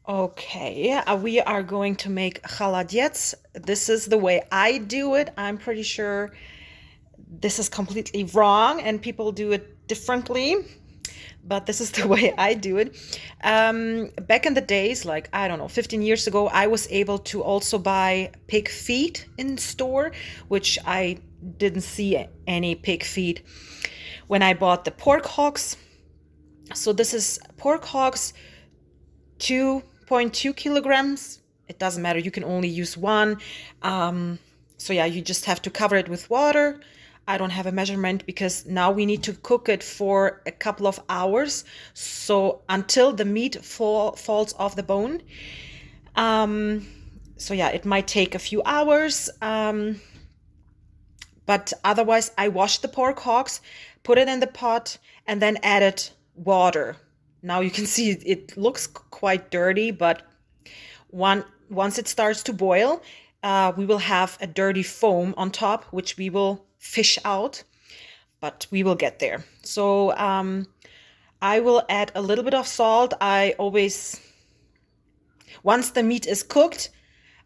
Okay, we are going to make холодец. This is the way I do it. I'm pretty sure this is completely wrong and people do it differently, but this is the way I do it. Back in the days, like, I don't know, 15 years ago, I was able to also buy pig feet in store, which I didn't see any pig feet when I bought the pork hocks. So this is pork hocks, 2.2 kilograms. It doesn't matter, you can only use one. So yeah, you just have to cover it with water. I don't have a measurement because now we need to cook it for a couple of hours. So until the meat falls off the bone. So yeah, it might take a few hours. But otherwise, I washed the pork hocks, put it in the pot, and then added water. Now you can see it looks quite dirty, but once it starts to boil, we will have a dirty foam on top, which we will fish out, but we will get there. So I will add a little bit of salt. I always, once the meat is cooked,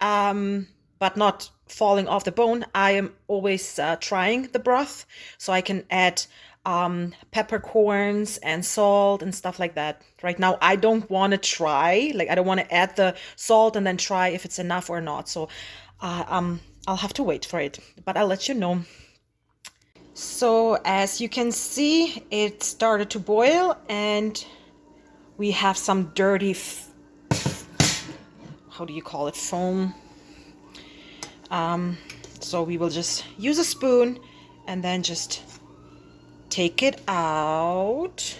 but not falling off the bone, I am always trying the broth, so I can add peppercorns and salt and stuff like that. Right now, I don't want to try, like, I don't want to add the salt and then try if it's enough or not. So I'll have to wait for it, but I'll let you know. So as you can see, it started to boil and we have some dirty, how do you call it, foam. So we will just use a spoon and then just take it out.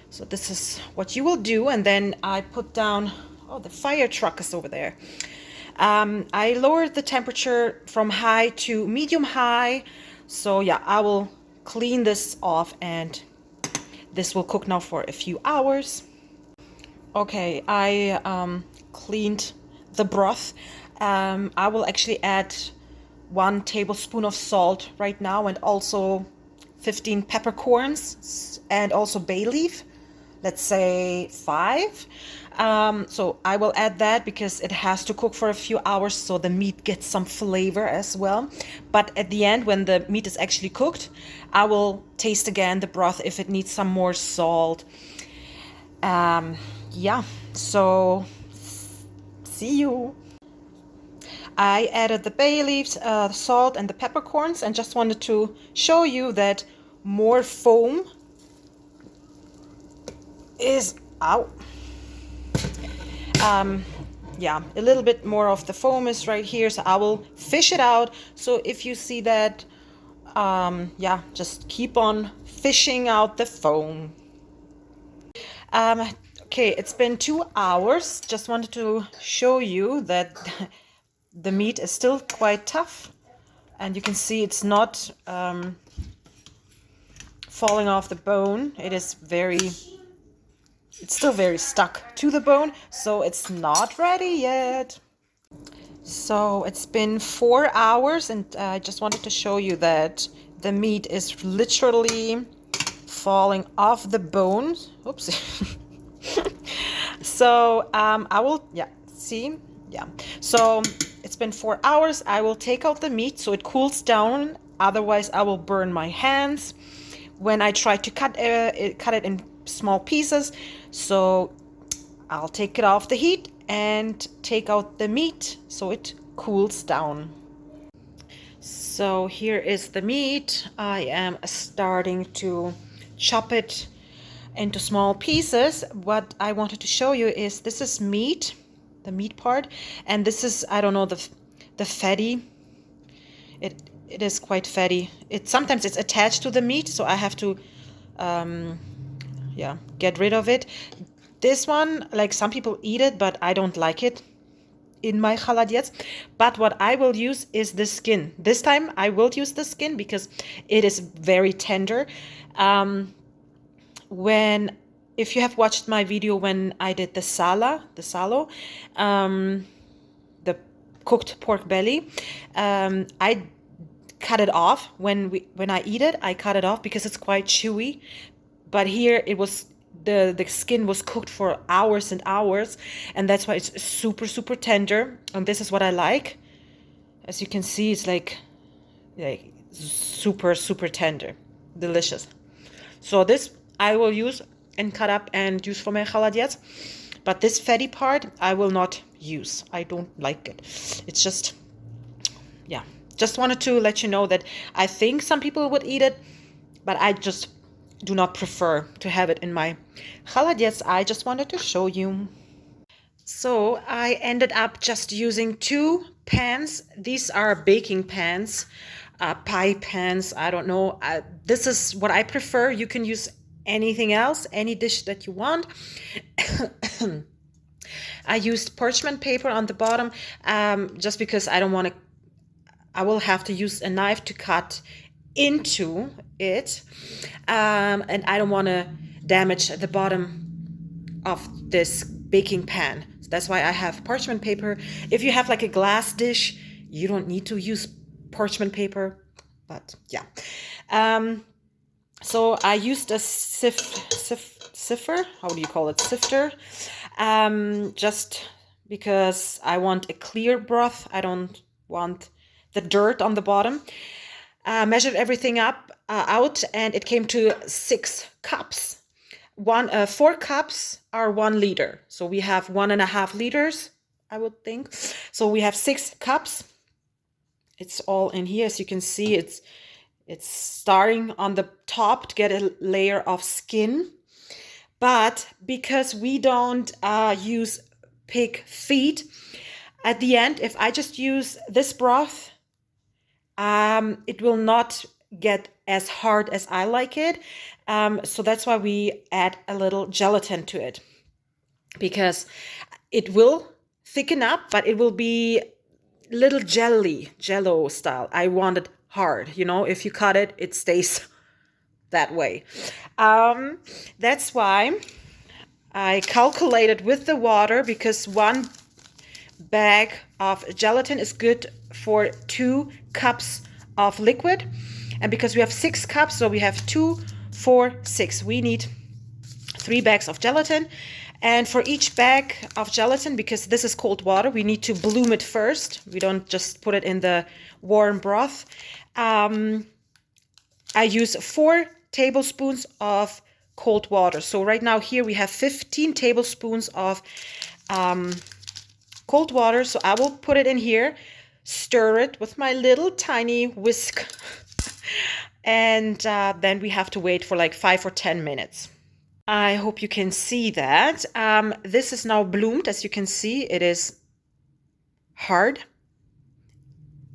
So this is what you will do, and then I put down, oh, the fire truck is over there. I lowered the temperature from high to medium high. So yeah, I will clean this off and this will cook now for a few hours. Okay, I cleaned the broth. I will actually add 1 tablespoon of salt right now, and also 15 peppercorns and also bay leaf, let's say 5. So I will add that because it has to cook for a few hours so the meat gets some flavor as well. But at the end, when the meat is actually cooked, I will taste again the broth if it needs some more salt. Yeah, so see you. I added the bay leaves, the salt and the peppercorns, and just wanted to show you that more foam is out. Yeah, a little bit more of the foam is right here, so I will fish it out. So if you see that, yeah, just keep on fishing out the foam. Okay, it's been 2 hours. Just wanted to show you that the meat is still quite tough, and you can see it's not falling off the bone. It's still very stuck to the bone, so it's not ready yet. So it's been 4 hours, and I just wanted to show you that the meat is literally falling off the bone. Oops. So I will, yeah, see, yeah. So it's been 4 hours. I will take out the meat so it cools down. Otherwise, I will burn my hands when I try to cut it in small pieces. So I'll take it off the heat and take out the meat so it cools down. So here is the meat. I am starting to chop it into small pieces. What I wanted to show you is this is meat, the meat part, and this is, I don't know, the fatty. It is quite fatty. Sometimes it's attached to the meat, so I have to yeah, get rid of it. This one, like, some people eat it, but I don't like it in my холодец. But what I will use is the skin. This time I will use the skin because it is very tender. If you have watched my video when I did the salo, the cooked pork belly, I cut it off when I eat it. I cut it off because it's quite chewy. But here it was the skin was cooked for hours and hours, and that's why it's super, super tender. And this is what I like. As you can see, it's like super, super tender, delicious. So this I will use and cut up and use for my холодец. But this fatty part I will not use. I don't like it. It's just, yeah. Just wanted to let you know that I think some people would eat it, but I just do not prefer to have it in my холодец. I just wanted to show you. So I ended up just using 2 pans. These are baking pans, pie pans. I don't know. This is what I prefer. You can use anything else, any dish that you want. I used parchment paper on the bottom just because I don't want to. I will have to use a knife to cut into it, and I don't want to damage the bottom of this baking pan. So that's why I have parchment paper. If you have like a glass dish, you don't need to use parchment paper, but yeah. So I used a sifter, how do you call it, sifter, just because I want a clear broth. I don't want the dirt on the bottom. Measured everything up out, and it came to 6 cups. 4 cups are 1 liter, so we have 1.5 liters, I would think. So we have 6 cups. It's all in here. As you can see, it's starting on the top to get a layer of skin. But because we don't use pig feet, at the end, if I just use this broth, it will not get as hard as I like it. So that's why we add a little gelatin to it, because it will thicken up, but it will be little jello style. I want it hard. You know, if you cut it, it stays that way. That's why I calculated with the water, because 1 bag of gelatin is good for 2 cups of liquid, and because we have 6 cups, so we have 2, 4, 6, we need 3 bags of gelatin. And for each bag of gelatin, because this is cold water, we need to bloom it first. We don't just put it in the warm broth. I use 4 tablespoons of cold water. So right now here we have 15 tablespoons of cold water. So I will put it in here, stir it with my little tiny whisk, and then we have to wait for like 5 or 10 minutes. I hope you can see that. This is now bloomed. As you can see, it is hard.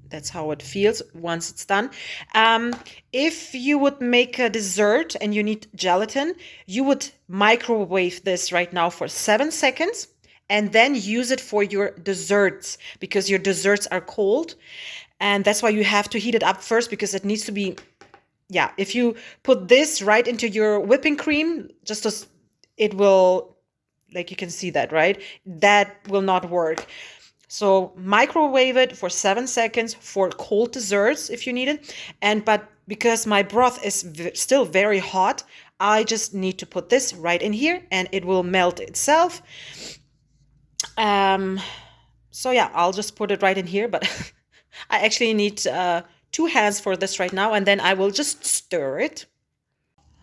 That's how it feels once it's done. If you would make a dessert and you need gelatin, you would microwave this right now for 7 seconds and then use it for your desserts, because your desserts are cold. And that's why you have to heat it up first, because it needs to be, yeah, if you put this right into your whipping cream, just as it will, like you can see that, right? That will not work. So microwave it for 7 seconds for cold desserts if you need it. But because my broth is still very hot, I just need to put this right in here and it will melt itself. So yeah, I'll just put it right in here, but I actually need 2 hands for this right now, and then I will just stir it.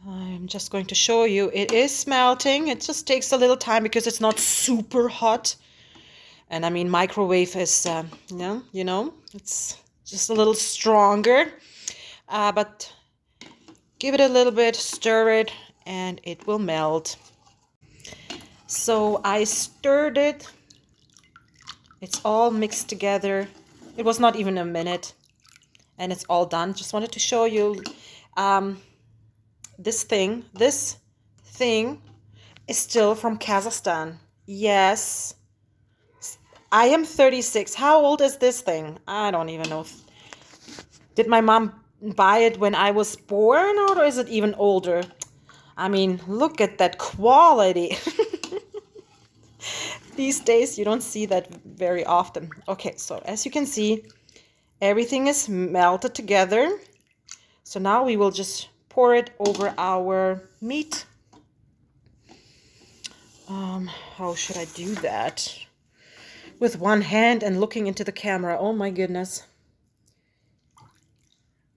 I'm just going to show you. It is melting. It just takes a little time because it's not super hot. And I mean, microwave is, you know, it's just a little stronger. But give it a little bit, stir it, and it will melt. So I stirred it. It's all mixed together. It was not even a minute. And it's all done. Just wanted to show you this thing. This thing is still from Kazakhstan. Yes. I am 36. How old is this thing? I don't even know. Did my mom buy it when I was born, or is it even older? I mean, look at that quality. These days, you don't see that very often. Okay, so as you can see, everything is melted together. So now we will just pour it over our meat. How should I do that? With one hand and looking into the camera. Oh my goodness.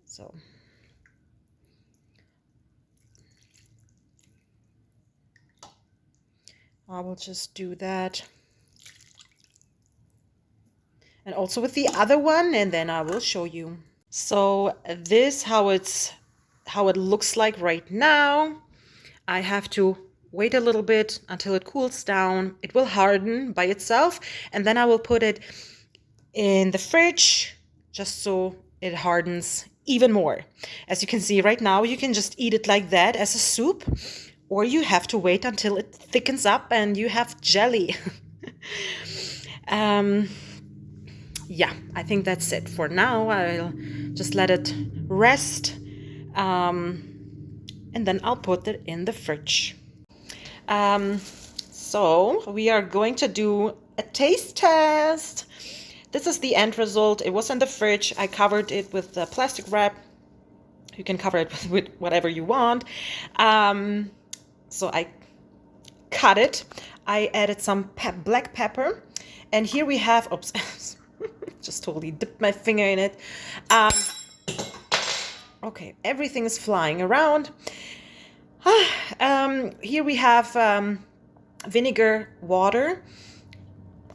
So. I will just do that. And also with the other one, and then I will show you. So this how it looks like right now. I have to wait a little bit until it cools down. It will harden by itself, and then I will put it in the fridge just so it hardens even more. As you can see right now, you can just eat it like that as a soup, or you have to wait until it thickens up and you have jelly. Yeah, I think that's it for now. I'll just let it rest, and then I'll put it in the fridge. So we are going to do a taste test. This is the end result. It was in the fridge. I covered it with the plastic wrap. You can cover it with whatever you want. So I cut it. I added some black pepper. And here we have, oops, just totally dipped my finger in it. Okay, everything is flying around. Here we have vinegar water.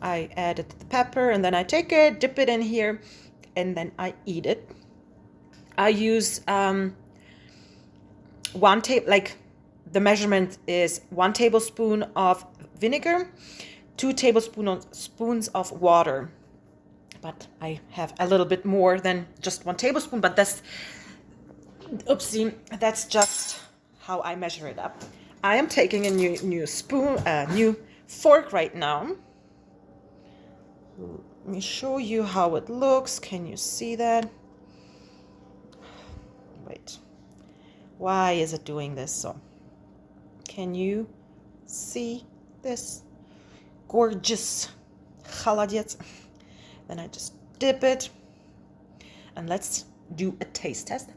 I added the pepper and then I take it, dip it in here, and then I eat it. I use the measurement is 1 tablespoon of vinegar, 2 tablespoons of water. But I have a little bit more than just 1 tablespoon, but that's just how I measure it up. I am taking a new fork right now. Let me show you how it looks. Can you see that? Wait. Why is it doing this? So, can you see this gorgeous холодец? Then I just dip it. And let's do a taste test.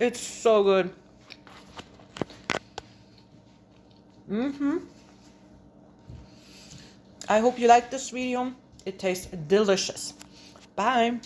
It's so good. I hope you liked this video. It tastes delicious. Bye.